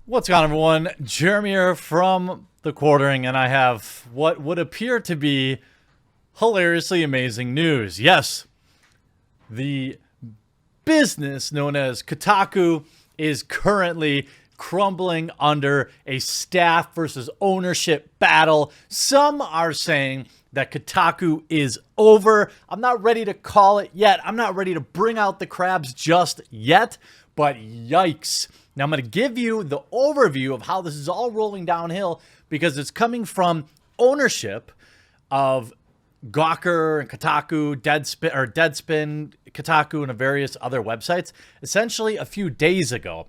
What's going on, everyone? Jeremy here from The Quartering, and I have what would appear to be hilariously amazing news. Yes, the business known as Kotaku is currently crumbling under a staff versus ownership battle. Some are saying that Kotaku is over. I'm not ready to call it yet. I'm not ready to bring out the crabs just yet, but yikes. Now I'm going to give you the overview of how this is all rolling downhill because it's coming from ownership of Gawker and Kotaku, Deadspin, Kotaku, and various other websites. Essentially, a few days ago,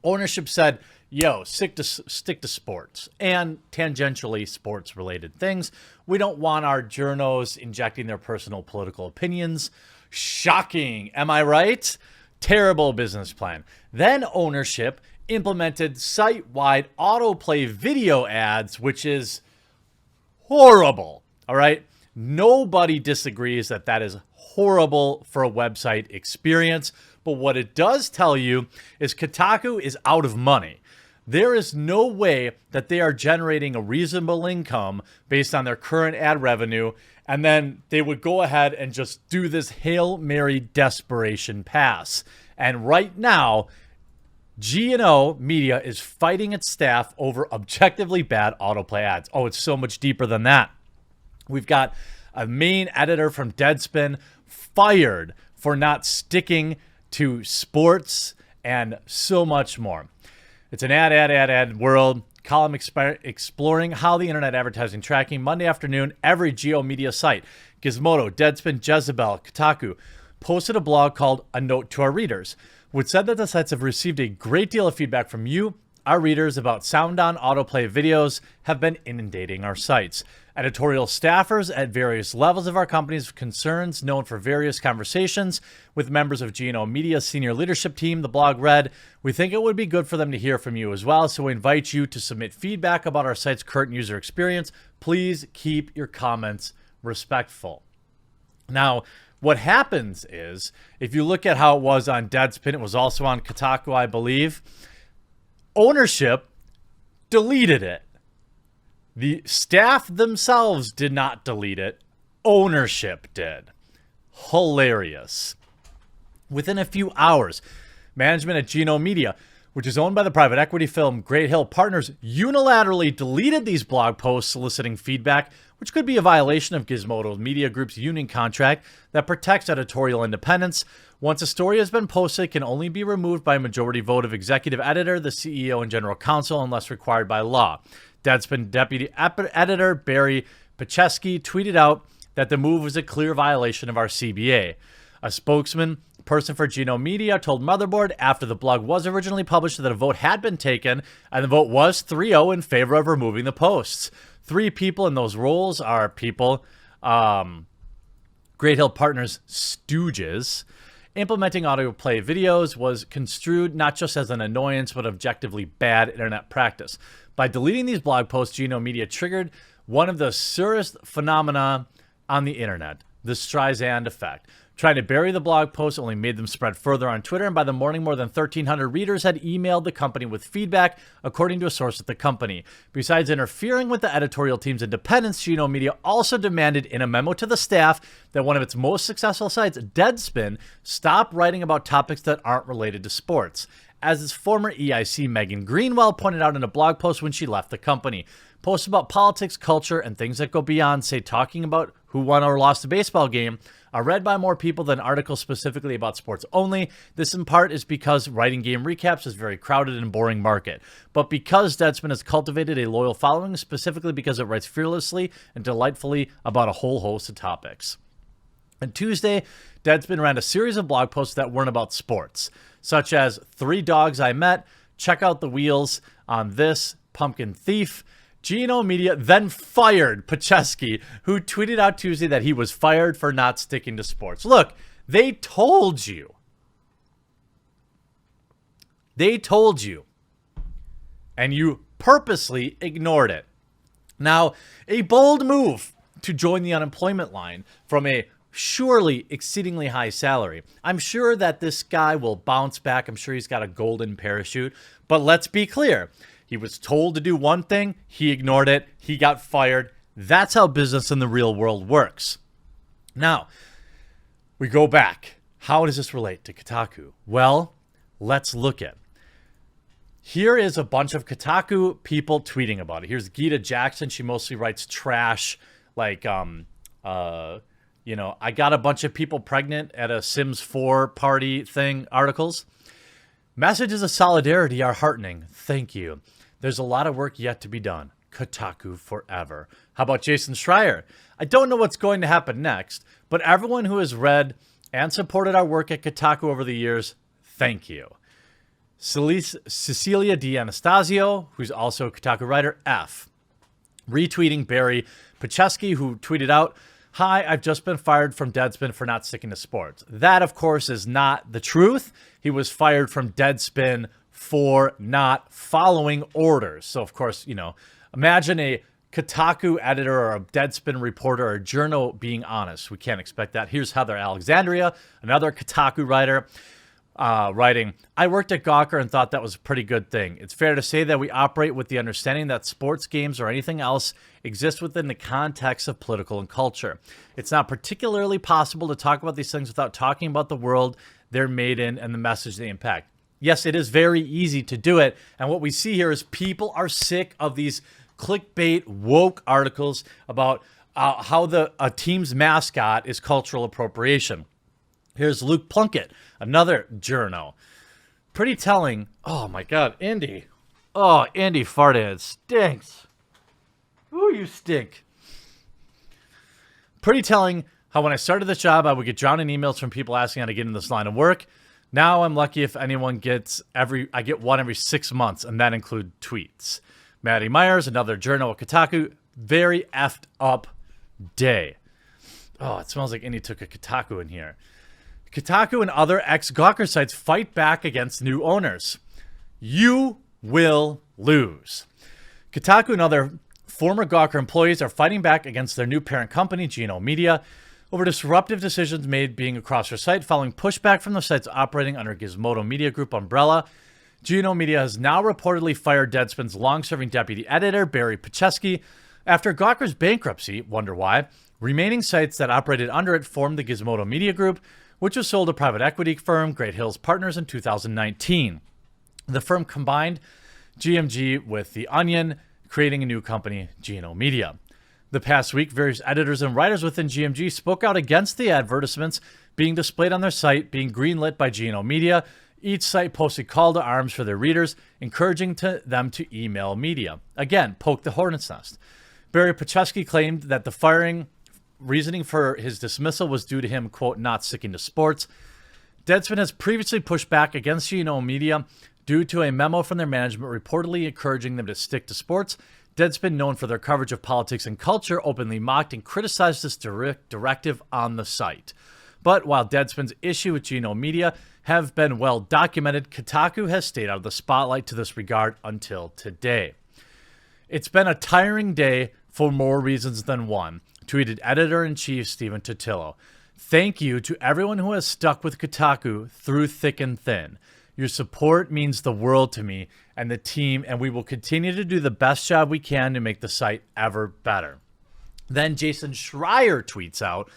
ownership said, yo, stick to sports and tangentially sports-related things. We don't want our journos injecting their personal political opinions. Shocking, am I right? Terrible business plan. Then ownership implemented site-wide autoplay video ads, which is horrible, all right? Nobody disagrees that that is horrible for a website experience, but what it does tell you is Kotaku is out of money. There is no way that they are generating a reasonable income based on their current ad revenue, and then they would go ahead and just do this Hail Mary desperation pass. And right now, G&O Media is fighting its staff over objectively bad autoplay ads. Oh, it's so much deeper than that. We've got a main editor from Deadspin fired for not sticking to sports and so much more. It's an ad world. Column exploring how the internet advertising tracking Monday afternoon, every Geo Media site, Gizmodo, Deadspin, Jezebel, Kotaku, posted a blog called A Note to Our Readers, which said that the sites have received a great deal of feedback from you, our readers, about sound-on autoplay videos have been inundating our sites. Editorial staffers at various levels of our company's concerns, known for various conversations with members of G&O Media's senior leadership team, the blog read, we think it would be good for them to hear from you as well, so we invite you to submit feedback about our site's current user experience. Please keep your comments respectful. Now, what happens is, if you look at how it was on Deadspin, it was also on Kotaku, I believe, ownership deleted it. The staff themselves did not delete it. Ownership did. Hilarious. Within a few hours, management at G&O Media, which is owned by the private equity firm Great Hill Partners, unilaterally deleted these blog posts soliciting feedback, which could be a violation of Gizmodo Media Group's union contract that protects editorial independence. Once a story has been posted, it can only be removed by a majority vote of executive editor, the CEO, and general counsel, unless required by law. Deadspin deputy editor Barry Pacheski tweeted out that the move was a clear violation of our CBA. A person for G&O Media told Motherboard after the blog was originally published that a vote had been taken, and the vote was 3-0 in favor of removing the posts. 3 people in those roles are people, Great Hill Partners stooges. Implementing autoplay videos was construed not just as an annoyance, but objectively bad internet practice. By deleting these blog posts, G&O Media triggered one of the surest phenomena on the internet, the Streisand effect. Trying to bury the blog posts only made them spread further on Twitter, and by the morning, more than 1,300 readers had emailed the company with feedback, according to a source at the company. Besides interfering with the editorial team's independence, G&O Media also demanded in a memo to the staff that one of its most successful sites, Deadspin, stop writing about topics that aren't related to sports. As its former EIC Megan Greenwell pointed out in a blog post when she left the company, posts about politics, culture, and things that go beyond, say, talking about who won or lost a baseball game, are read by more people than articles specifically about sports only. This in part is because writing game recaps is a very crowded and boring market. But because Deadspin has cultivated a loyal following, specifically because it writes fearlessly and delightfully about a whole host of topics. On Tuesday, Deadspin ran a series of blog posts that weren't about sports, such as 3 dogs I met, check out the wheels on this, pumpkin thief. G&O Media then fired Pacheski, who tweeted out Tuesday that he was fired for not sticking to sports. Look, they told you. They told you. And you purposely ignored it. Now, a bold move to join the unemployment line from a surely exceedingly high salary. I'm sure that this guy will bounce back. I'm sure he's got a golden parachute. But let's be clear. He was told to do one thing. He ignored it. He got fired. That's how business in the real world works. Now, we go back. How does this relate to Kotaku? Well, let's look at. Here is a bunch of Kotaku people tweeting about it. Here's Gita Jackson. She mostly writes trash, like, I got a bunch of people pregnant at a Sims 4 party thing articles. Messages of solidarity are heartening. Thank you. There's a lot of work yet to be done. Kotaku forever. How about Jason Schreier? I don't know what's going to happen next, but everyone who has read and supported our work at Kotaku over the years, thank you. Cecilia D'Anastasio, who's also a Kotaku writer, F. Retweeting Barry Pacheski, who tweeted out, "Hi, I've just been fired from Deadspin for not sticking to sports." That, of course, is not the truth. He was fired from Deadspin for not following orders. So, of course, imagine a Kotaku editor or a Deadspin reporter or a journal being honest. We can't expect that. Here's Heather Alexandria, another Kotaku writer, writing, "I worked at Gawker and thought that was a pretty good thing. It's fair to say that we operate with the understanding that sports games or anything else exist within the context of political and culture. It's not particularly possible to talk about these things without talking about the world they're made in and the message they impact." Yes, it is very easy to do it. And what we see here is people are sick of these clickbait woke articles about how a team's mascot is cultural appropriation. Here's Luke Plunkett, another journo. Pretty telling. Oh my God, Indy. Oh, Indy farted. Stinks. Ooh, you stink. Pretty telling how when I started this job, I would get drowned in emails from people asking how to get in this line of work. Now I'm lucky if anyone gets I get one every 6 months, and that includes tweets. Maddie Myers, another journal at Kotaku. Very effed up day. Oh, it smells like Indy took a Kotaku in here. Kotaku and other ex-Gawker sites fight back against new owners. You will lose. Kotaku and other former Gawker employees are fighting back against their new parent company, Journos Media, over disruptive decisions made being across their site following pushback from the sites operating under Gizmodo Media Group umbrella. Journos Media has now reportedly fired Deadspin's long-serving deputy editor, Barry Pacheski, after Gawker's bankruptcy. Wonder why? Remaining sites that operated under it formed the Gizmodo Media Group, which was sold to private equity firm Great Hills Partners in 2019. The firm combined GMG with The Onion, creating a new company, Journos Media. The past week, various editors and writers within GMG spoke out against the advertisements being displayed on their site being greenlit by Journos Media. Each site posted call to arms for their readers, encouraging them to email media. Again, poke the hornet's nest. Barry Pacheski claimed that the firing reasoning for his dismissal was due to him, quote, not sticking to sports. Deadspin has previously pushed back against Journos Media due to a memo from their management reportedly encouraging them to stick to sports. Deadspin, known for their coverage of politics and culture, openly mocked and criticized this directive on the site. But while Deadspin's issue with Journos Media have been well documented, Kotaku has stayed out of the spotlight to this regard until today. "It's been a tiring day for more reasons than one," tweeted editor-in-chief Stephen Totillo. "Thank you to everyone who has stuck with Kotaku through thick and thin. Your support means the world to me and the team, and we will continue to do the best job we can to make the site ever better." Then Jason Schreier tweets out,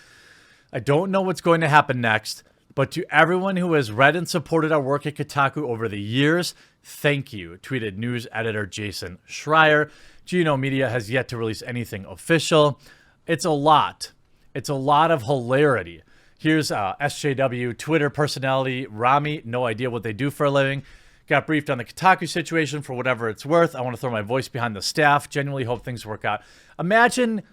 "I don't know what's going to happen next, but to everyone who has read and supported our work at Kotaku over the years, thank you," tweeted news editor Jason Schreier. Journos Media has yet to release anything official. It's a lot. It's a lot of hilarity. Here's SJW Twitter personality Rami. No idea what they do for a living. Got briefed on the Kotaku situation for whatever it's worth. I want to throw my voice behind the staff. Genuinely hope things work out. Imagine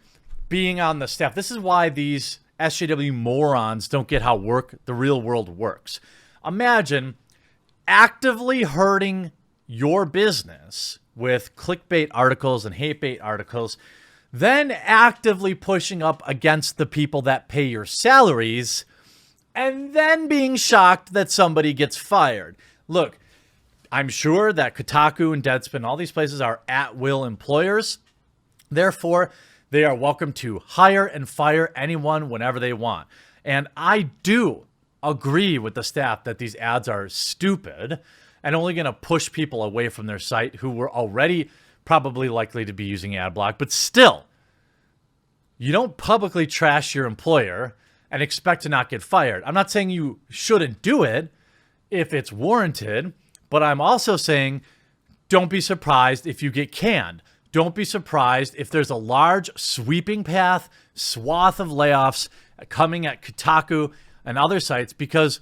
being on the staff. This is why these SJW morons don't get how the real world works. Imagine actively hurting your business with clickbait articles and hate bait articles, then actively pushing up against the people that pay your salaries, and then being shocked that somebody gets fired. Look, I'm sure that Kotaku and Deadspin, all these places are at-will employers. Therefore, they are welcome to hire and fire anyone whenever they want. And I do agree with the staff that these ads are stupid and only going to push people away from their site who were already probably likely to be using ad block. But still, you don't publicly trash your employer and expect to not get fired. I'm not saying you shouldn't do it if it's warranted, but I'm also saying don't be surprised if you get canned. Don't be surprised if there's a large sweeping swath of layoffs coming at Kotaku and other sites, because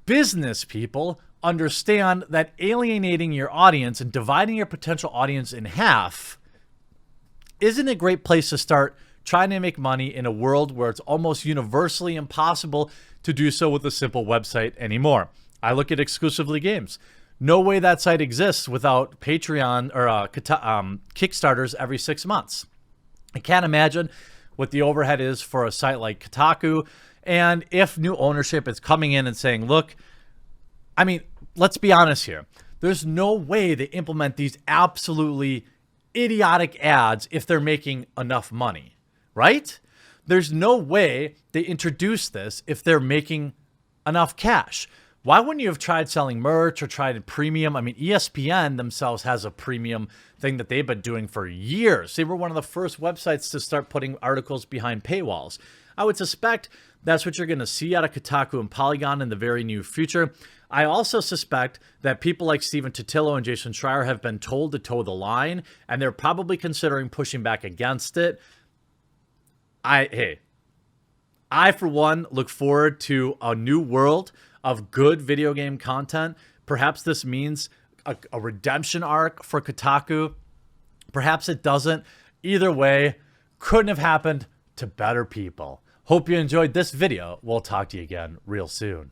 business people understand that alienating your audience and dividing your potential audience in half isn't a great place to start trying to make money in a world where it's almost universally impossible to do so with a simple website anymore. I look at Exclusively Games. No way that site exists without Patreon or Kickstarters every 6 months. I can't imagine what the overhead is for a site like Kotaku. And if new ownership is coming in and saying, look, I mean, let's be honest here. There's no way they implement these absolutely idiotic ads if they're making enough money, right? There's no way they introduce this if they're making enough cash. Why wouldn't you have tried selling merch or tried premium? I mean, ESPN themselves has a premium thing that they've been doing for years. They were one of the first websites to start putting articles behind paywalls. I would suspect that's what you're going to see out of Kotaku and Polygon in the very near future. I also suspect that people like Stephen Totilo and Jason Schreier have been told to toe the line, and they're probably considering pushing back against it. I, for one, look forward to a new world of good video game content. Perhaps this means a redemption arc for Kotaku. Perhaps it doesn't. Either way, couldn't have happened to better people. Hope you enjoyed this video. We'll talk to you again real soon.